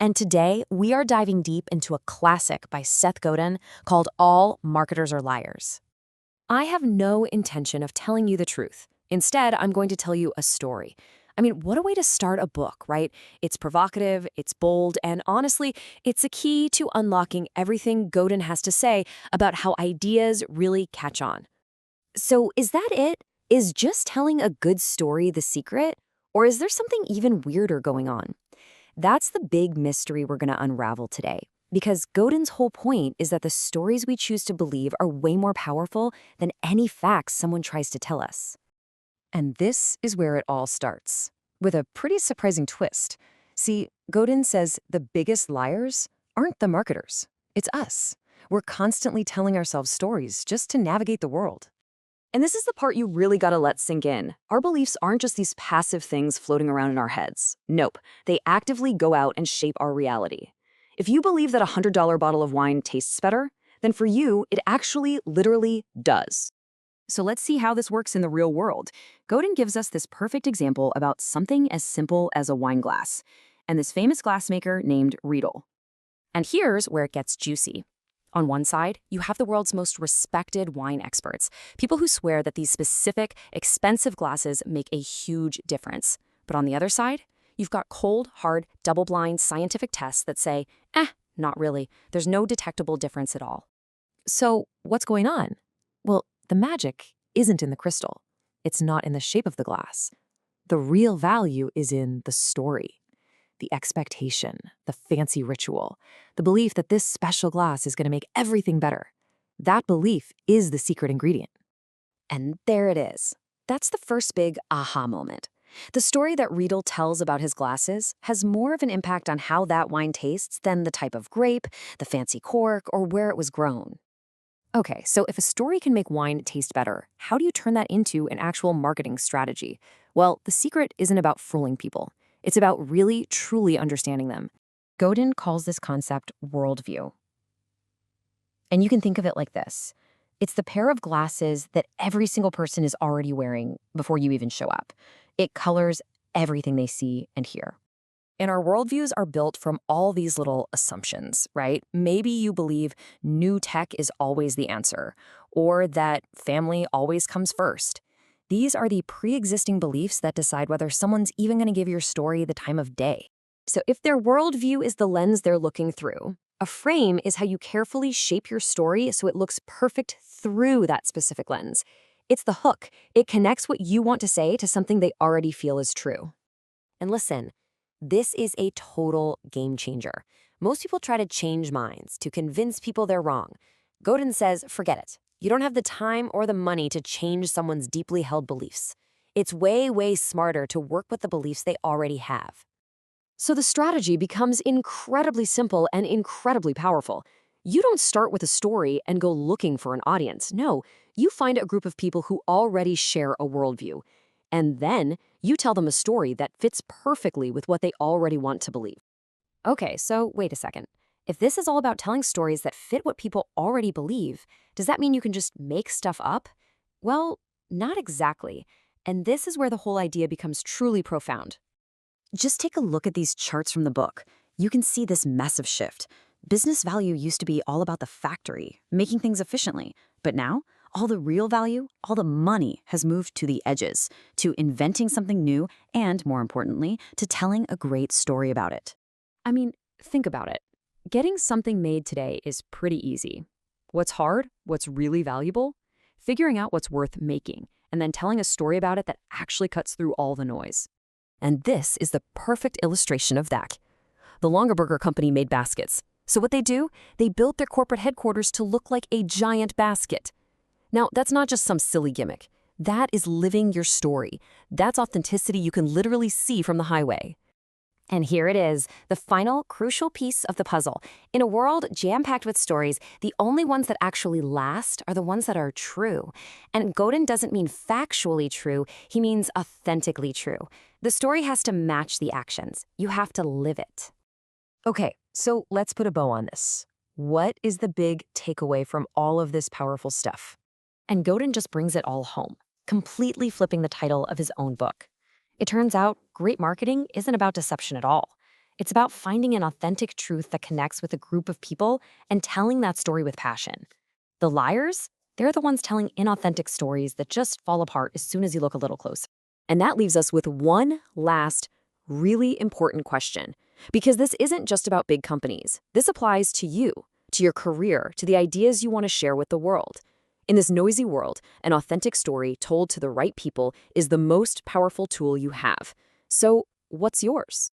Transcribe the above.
And today, we are diving deep into a classic by Seth Godin called All Marketers Are Liars. I have no intention of telling you the truth. Instead, I'm going to tell you a story. I mean, what a way to start a book, right? It's provocative, it's bold, and honestly, it's a key to unlocking everything Godin has to say about how ideas really catch on. So, is that it? Is just telling a good story the secret? Or is there something even weirder going on? That's the big mystery we're going to unravel today. Because Godin's whole point is that the stories we choose to believe are way more powerful than any facts someone tries to tell us. And this is where it all starts, with a pretty surprising twist. See, Godin says the biggest liars aren't the marketers. It's us. We're constantly telling ourselves stories just to navigate the world. And this is the part you really gotta let sink in. Our beliefs aren't just these passive things floating around in our heads. Nope, they actively go out and shape our reality. If you believe that a $100 bottle of wine tastes better, then for you, it actually literally does. So let's see how this works in the real world. Godin gives us this perfect example about something as simple as a wine glass, and this famous glassmaker named Riedel. And here's where it gets juicy. On one side, you have the world's most respected wine experts, people who swear that these specific, expensive glasses make a huge difference. But on the other side, you've got cold, hard, double-blind scientific tests that say, not really. There's no detectable difference at all. So what's going on? Well, the magic isn't in the crystal. It's not in the shape of the glass. The real value is in the story. The expectation, the fancy ritual, the belief that this special glass is going to make everything better. That belief is the secret ingredient. And there it is. That's the first big aha moment. The story that Riedel tells about his glasses has more of an impact on how that wine tastes than the type of grape, the fancy cork, or where it was grown. Okay, so if a story can make wine taste better, how do you turn that into an actual marketing strategy? Well, the secret isn't about fooling people. It's about really, truly understanding them. Godin calls this concept worldview. And you can think of it like this. It's the pair of glasses that every single person is already wearing before you even show up. It colors everything they see and hear. And our worldviews are built from all these little assumptions, right? Maybe you believe new tech is always the answer, or that family always comes first. These are the pre-existing beliefs that decide whether someone's even going to give your story the time of day. So if their worldview is the lens they're looking through, a frame is how you carefully shape your story so it looks perfect through that specific lens. It's the hook. It connects what you want to say to something they already feel is true. And listen, this is a total game changer. Most people try to change minds, to convince people they're wrong. Godin says, forget it. You don't have the time or the money to change someone's deeply held beliefs. It's way, way smarter to work with the beliefs they already have. So the strategy becomes incredibly simple and incredibly powerful. You don't start with a story and go looking for an audience. No, you find a group of people who already share a worldview. And then you tell them a story that fits perfectly with what they already want to believe. Okay, so wait a second. If this is all about telling stories that fit what people already believe, does that mean you can just make stuff up? Well, not exactly. And this is where the whole idea becomes truly profound. Just take a look at these charts from the book. You can see this massive shift. Business value used to be all about the factory, making things efficiently. But now, all the real value, all the money has moved to the edges, to inventing something new, and more importantly, to telling a great story about it. I mean, think about it. Getting something made today is pretty easy. What's hard, what's really valuable? Figuring out what's worth making, and then telling a story about it that actually cuts through all the noise. And this is the perfect illustration of that. The Longaberger Company made baskets. So what they do? They built their corporate headquarters to look like a giant basket. Now, that's not just some silly gimmick. That is living your story. That's authenticity you can literally see from the highway. And here it is, the final crucial piece of the puzzle. In a world jam-packed with stories, the only ones that actually last are the ones that are true. And Godin doesn't mean factually true, he means authentically true. The story has to match the actions. You have to live it. Okay, so let's put a bow on this. What is the big takeaway from all of this powerful stuff? And Godin just brings it all home, completely flipping the title of his own book. It turns out great marketing isn't about deception at all. It's about finding an authentic truth that connects with a group of people and telling that story with passion. The liars, they're the ones telling inauthentic stories that just fall apart as soon as you look a little closer. And that leaves us with one last, really important question. Because this isn't just about big companies. This applies to you, to your career, to the ideas you want to share with the world. In this noisy world, an authentic story told to the right people is the most powerful tool you have. So, what's yours?